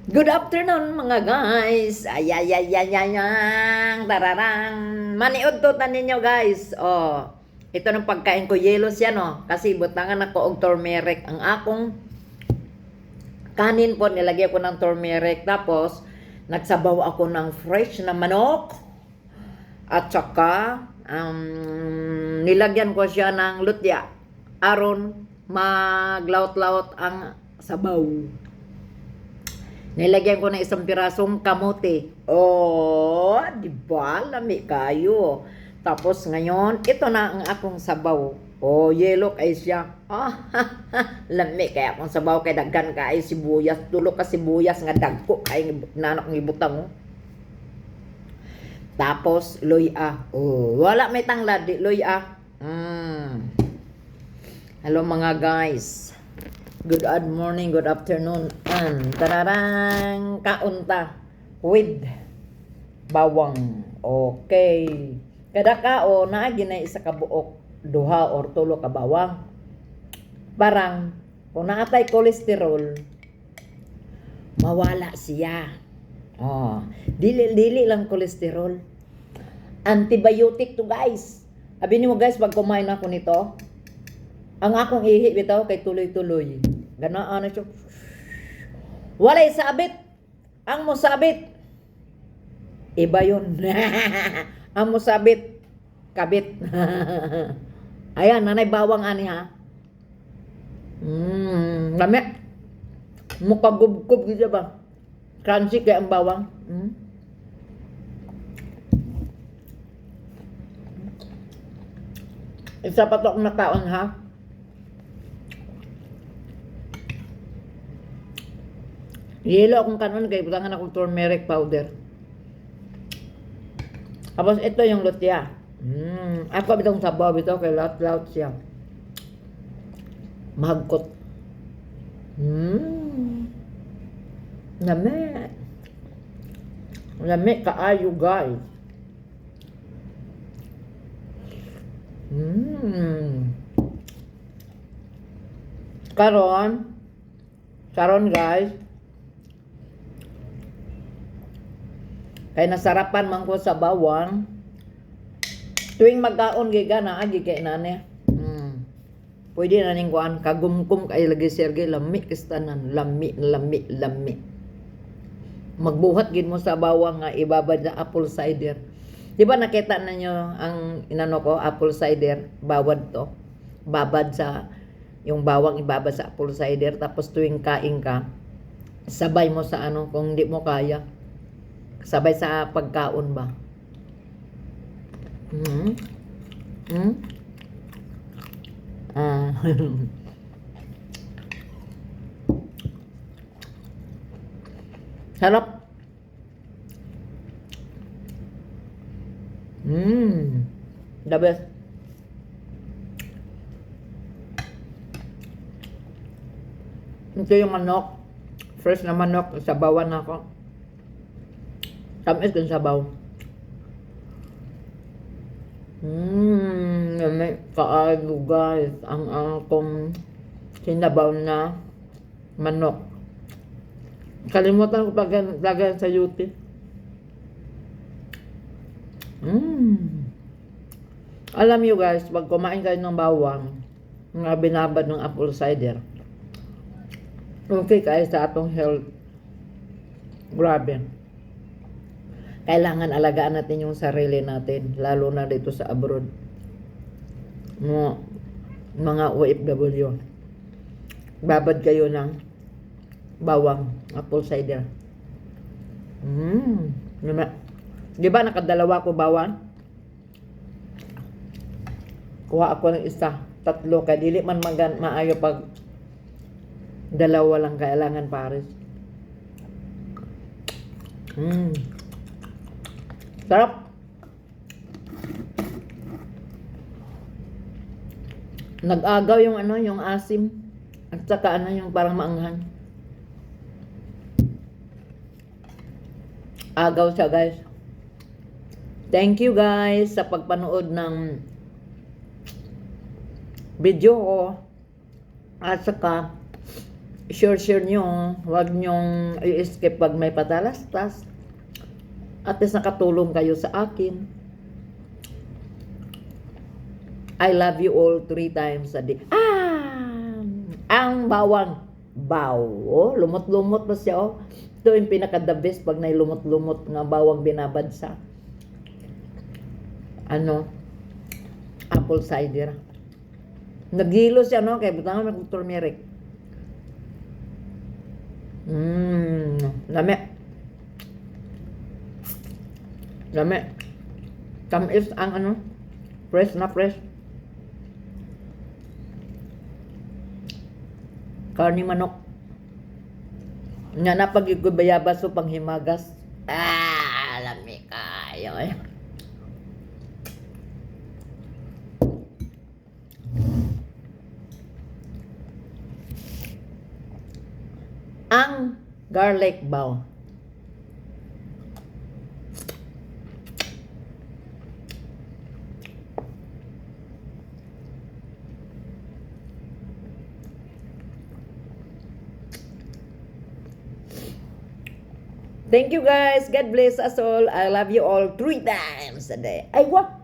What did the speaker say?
Good afternoon mga guys. Ayayayayayang tararang. Maniud to ninyo guys. Oh, ito ng pagkain ko yelos yan oh. Kasi butangan ako og turmeric. Ang akong kanin po nilagyan ko ng turmeric. Tapos nagsabaw ako ng fresh na manok. At saka nilagyan ko siya ng lutya. Aron maglaut-laut ang sabaw. Nilagyan ko ng isang pirasong kamote. Oh, di ba? Lami kayo. Tapos ngayon, ito na ang akong sabaw. Oh, yellow kay siya. Ah, lami kaya akong sabaw kay daghan kay sibuyas. Tulo ka sibuyas nga dagko kay nanak ng ibutang mo. Tapos luya. Oh, wala may tanglad di luya. Hello mga guys. Good morning, good afternoon, and tararang kaunta with bawang. Okay. Kada kao na ginay isa ka buok, duha or tulo ka bawang. Parang kung naatay kolesterol, mawala siya. Oh, dili lang kolesterol. Antibiotic to guys. Abi mo guys, pag kumain ako nito, ang akong ihi bitaw kay tuloy-tuloy. Ganaan na siya. Walay sabit. Ang musabit. Iba yun. Ang musabit. Kabit. Ayan, nanay bawang ani ha. Lami. Mukagubkub gitu ba? Crunchy kaya ang bawang. Isa pa to akong nakaon ha. Yelo akong kanon kay butangan akong turmeric powder. Tapos ito yung lutya. Ako bitong sabaw bitaw kay laut-laut siya. Mahagkot. Lami. Lami kaayo guys. Karon guys. Kay nasarapan man ko sa bawang. Tuwing magkaon gigana agi kay nane. Pwede na ning kuan kagumkum kay lagi sergey lami kistanan, lami. Magbuhat gid mo sa bawang nga ibabad na apple cider. Di ba nakita ninyo ang inano ko apple cider, bawad to. Babad sa yung bawang ibabad sa apple cider tapos tuwing kain ka sabay mo sa ano kung hindi mo kaya. Sabay sa pagkaon ba? Sarap. The best. Ito yung manok. Fresh na manok. Sabawan ako. Tamis kung sabaw. May kaayo guys. Ang akong sinabaw na manok. Kalimutan ko lagyan sa YouTube. Alam nyo guys, pag kumain kayo ng bawang, nga binabad ng apple cider, okay kayo sa atong health. Grabe. Kailangan alagaan natin yung sarili natin, lalo na dito sa abroad. Mga OFW. Babad kayo ng bawang, apple cider. Di ba nakadalawa ko bawang? Kuha ako ng isa, tatlo, kaya dili man maayo pag dalawa lang kailangan pares. Sarap. Nag-agaw yung ano, yung asim. At saka ano, yung parang maanghan. Agaw siya guys. Thank you guys sa pagpanood ng video ko. At saka share nyo. Huwag nyong i-skip pag may patalastas. At least nakatulong kayo sa akin. I love you all 3 times a day. Ang bawang. Oh, lumot-lumot pa siya. Oh. Ito yung pinaka-the best pag nailumot-lumot nga bawang binabadsa. Apple cider. Nagilo siya, no? Kaya butangan may turmeric. Lami. Lami. Tamis ang fresh na fresh. Karni manok. Nga na pag bayabas o panghimagas. Lami kayo eh. Ang garlic bao. Thank you guys. God bless us all. I love you all 3 times a day. Ay, what?